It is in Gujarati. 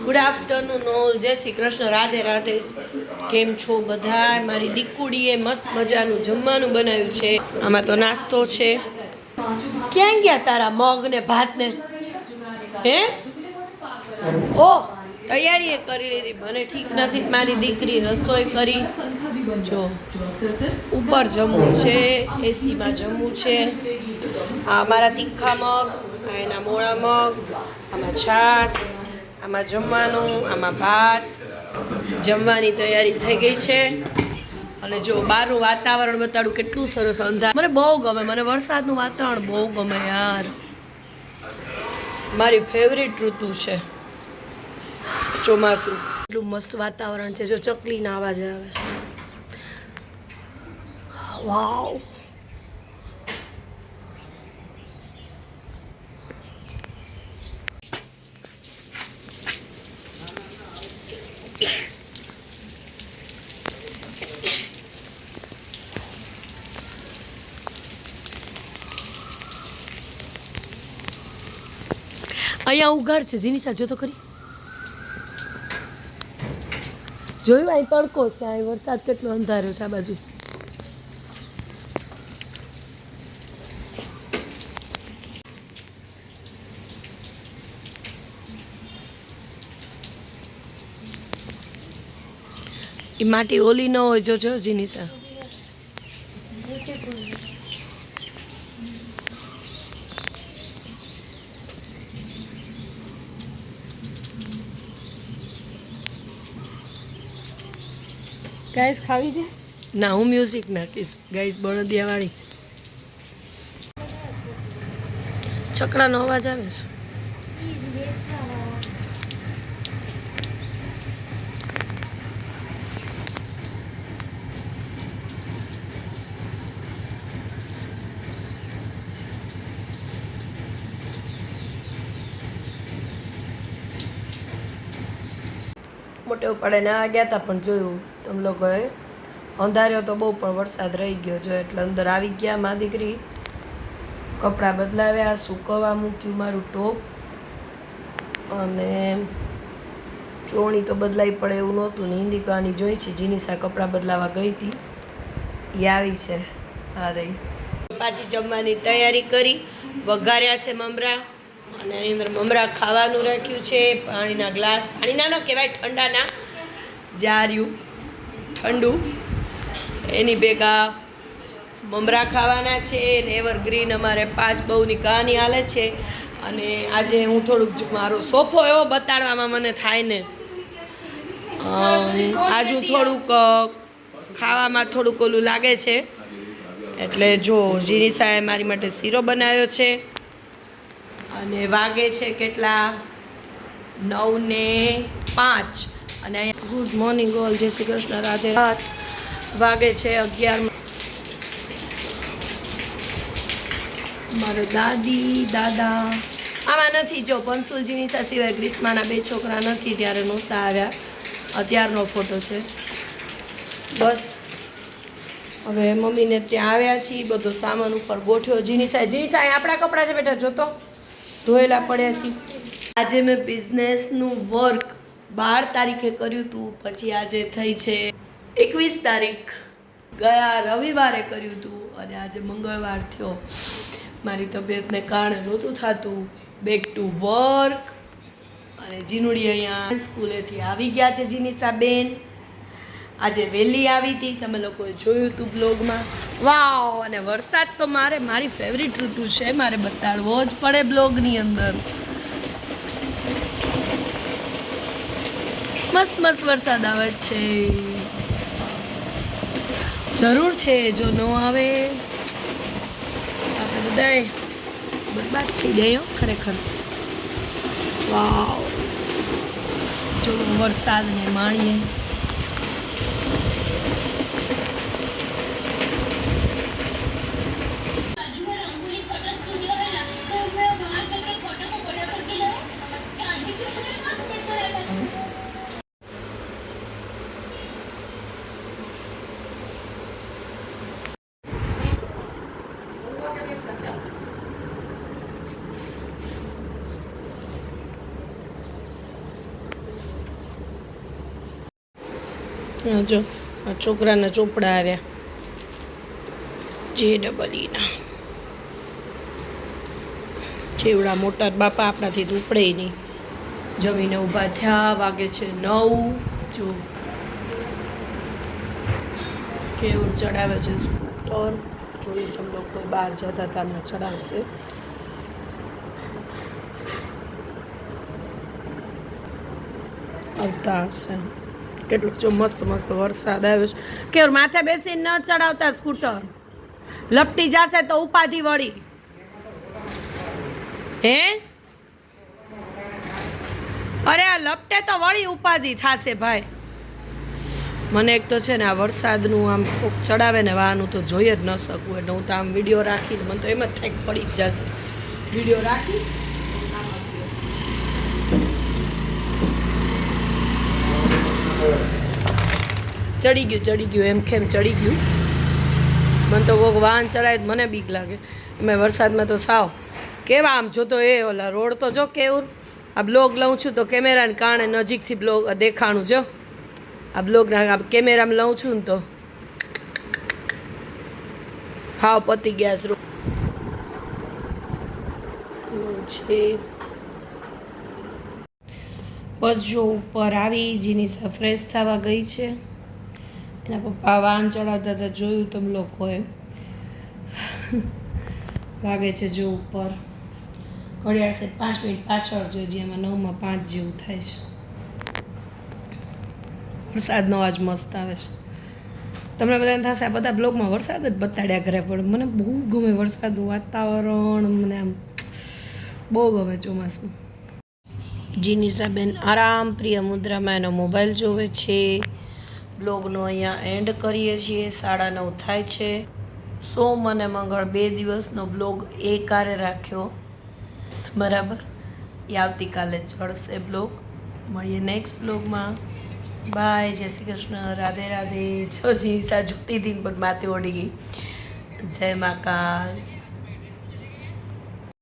ગુડ આફ્ટરનૂન ઓલ, જય શ્રી કૃષ્ણ, રાધે રાધે. કેમ છો બધા? મારી દીકુડીએ મસ્ત મજાનું જમવાનું બનાવ્યું છે. આમાં તો નાસ્તો છે. ક્યાં ગયા તારા મગ ને ભાત ને? હે ઓ તૈયારી કરી લીધી. મને ઠીક નથી. મારી દીકરી રસોઈ કરી. જો ઉપર જમવું છે, એસીમાં જમવું છે. આ મારા તીખા મગ, આ એના મોળા મગ, આમાં છાશ, આમાં જમવાનું, આમાં ભાત. જમવાની તૈયારી થઈ ગઈ છે. અને જો બહારનું વાતાવરણ બતાડું કેટલું સરસ અંધાર. મને બહુ ગમે, મને વરસાદનું વાતાવરણ બહુ ગમે યાર. મારી ફેવરિટ ઋતુ છે ચોમાસું. એટલું મસ્ત વાતાવરણ છે. જો ચકલીના અવાજ આવે છે. વાવ. અહીંયા ઉઘાડ છે. જીનીસા જો તો ખરી. જોયું અહીં તડકો છે, અહીં વરસાદ કેટલો અંધાર્યો છે આ બાજુ. એ માટી ઓલી ન હોય જોજો જીનીસા. ગાઈસ ખાવી છે? ના, હું મ્યુઝિક નાખીશ. ગાઈસ બળદિયાવાળી છકડાનો અવાજ આવે છે. મોટે ઉપાડે ના ગયા હતા પણ જોયું તમે લોકોએ અંધાર્યો તો બહુ, પણ વરસાદ રહી ગયો જો એટલે અંદર આવી ગયા. મા દીકરી કપડાં બદલાવ્યા, સૂકવવા મૂક્યું મારું ટોપ. અને ચોણી તો બદલાવી પડે એવું નહોતું ને. હિન્દી કહાની જોઈ છે. જીનીસા કપડાં બદલાવા ગઈ હતી, એ આવી છે. હા રહી. પાછી જમવાની તૈયારી કરી. વઘાર્યા છે મમરા, અને એની અંદર મમરા ખાવાનું રાખ્યું છે. પાણીના ગ્લાસ, પાણીના ન કહેવાય, ઠંડાના જાર્યું ઠંડુ. એની ભેગા મમરા ખાવાના છે. એવરગ્રીન અમારે 5 બહુની કહાની હાલે છે. અને આજે હું થોડુંક મારો સોફો એવો બતાડવામાં મને થાય ને, આજુ થોડુંક ખાવામાં થોડુંક ઓલું લાગે છે. એટલે જો જીનીસાએ મારી માટે શીરો બનાવ્યો છે. અને વાગે છે કેટલા? 9:05. અને અહીંયા ગુડ મોર્નિંગ ઓલ, જય શ્રી કૃષ્ણ, રાધે રાધે. વાગે છે 11. મારો દાદી દાદા આમાં નથી. જો પંસુલ જીનીસા સિવાય ગ્રીષ્માના 2 છોકરા નથી, ત્યારે નહોતા આવ્યા. અત્યારનો ફોટો છે. બસ હવે મમ્મીને ત્યાં આવ્યા છીએ. બધો સામાન ઉપર ગોઠવ્યો. જીનીસા આપણા કપડાં છે બેટા, જોતો ધોયેલા પડ્યા છે. આજે મેં બિઝનેસનું વર્ક 12 તારીખે કર્યું હતું. પછી આજે થઈ છે 21 તારીખ. ગયા રવિવારે કર્યું હતું અને આજે મંગળવાર થયો. મારી તબિયતને કારણે નહોતું થતું. Back to work. અને જીનુડી અહીંયા સ્કૂલેથી આવી ગયા છે. જીનીસા બેન આજે વહેલી આવી હતી, તમે લોકોએ જોયું હતું બ્લોગમાં. વાવ. અને વરસાદ તો મારી ફેવરિટ ઋતુ છે, મારે બતાડવો જ પડે બ્લોગની અંદર. મસ્ત મસ્ત વરસાદ આવે છે. જરૂર છે, જો ન આવે આપણે બધાએ બરબાદ થઈ જાય ખરેખર. વાવ. જો વરસાદને માણીએ. જો આ છોકરાના ચોપડા આવ્યા JEE કેવડા મોટા બાપા આપણાથી તો ઉપડે નહીં. જમીને ઊભા થયા, વાગે છે 9. જો કેવું ચડાવે છે સ્કૂટર. જોયું તમે લોકો બહાર જતા તમને ચડાવશે. આવતા હશે. કેટલો જો મસ્ત મસ્ત વરસાદ આવ્યો છે. કે માથે બેસીને ન ચડાવતા સ્કૂટર, લપટી જશે તો ઉપાધિ વળી. હે અરે આ લપટે તો વળી ઉપાધિ થશે ભાઈ. મને એક તો છે ને આ વરસાદનું આમ કોક ચડાવે ને વાહનું તો જોઈ જ ન શકું. એટલે હું તો આમ વિડીયો રાખીને મને તો એમ જ થાય પડી જ જશે. વિડીયો રાખી ચડી ગયું એમ કેમ ચડી ગયું. મને તો કોઈક વાહન ચડાવે મને બીક લાગે. મેં વરસાદમાં તો સાવ કેવા આમ જોતો એ ઓલા રોડ તો જો કેવું. આ બ્લોગ લઉં છું તો કેમેરાને કારણે નજીકથી બ્લોગ દેખાણું જો. આ બ્લોગના કેમેરામાં લઉં છું ને તો હાવ પતી ગયા છે. બસ જો ઉપર આવી જીનીસા ફ્રેશ થવા ગઈ છે. એના પપ્પા વાહન ચડાવતા હતા જોયું તમે લોકોએ. વાગે છે જો ઉપર ઘડિયાળ છે 5 મિનિટ પાછળ છે, જેમાં 9માં 5 જેવું થાય છે. વરસાદનો આજ મસ્ત આવે છે. તમને બધાને થશે આ બધા બ્લોગમાં વરસાદ જ બતાડ્યા કરે, પણ મને બહુ ગમે વરસાદનું વાતાવરણ. મને આમ બહુ ગમે ચોમાસું. જીનીસાબેન આરામ પ્રિય મુદ્રામાં એનો મોબાઈલ જોવે છે. બ્લોગનો અહીંયા એન્ડ કરીએ છીએ. 9:30 થાય છે. સોમ અને મંગળ 2 દિવસનો બ્લોગ એકારે રાખ્યો બરાબર. એ આવતીકાલે ચડશે બ્લોગ. મળીએ નેક્સ્ટ બ્લોગમાં. બાય, જય શ્રી કૃષ્ણ, રાધે રાધે. જો જીનીસા જુતી હતી પણ માથે ઓડી ગઈ. જય મા કાલ.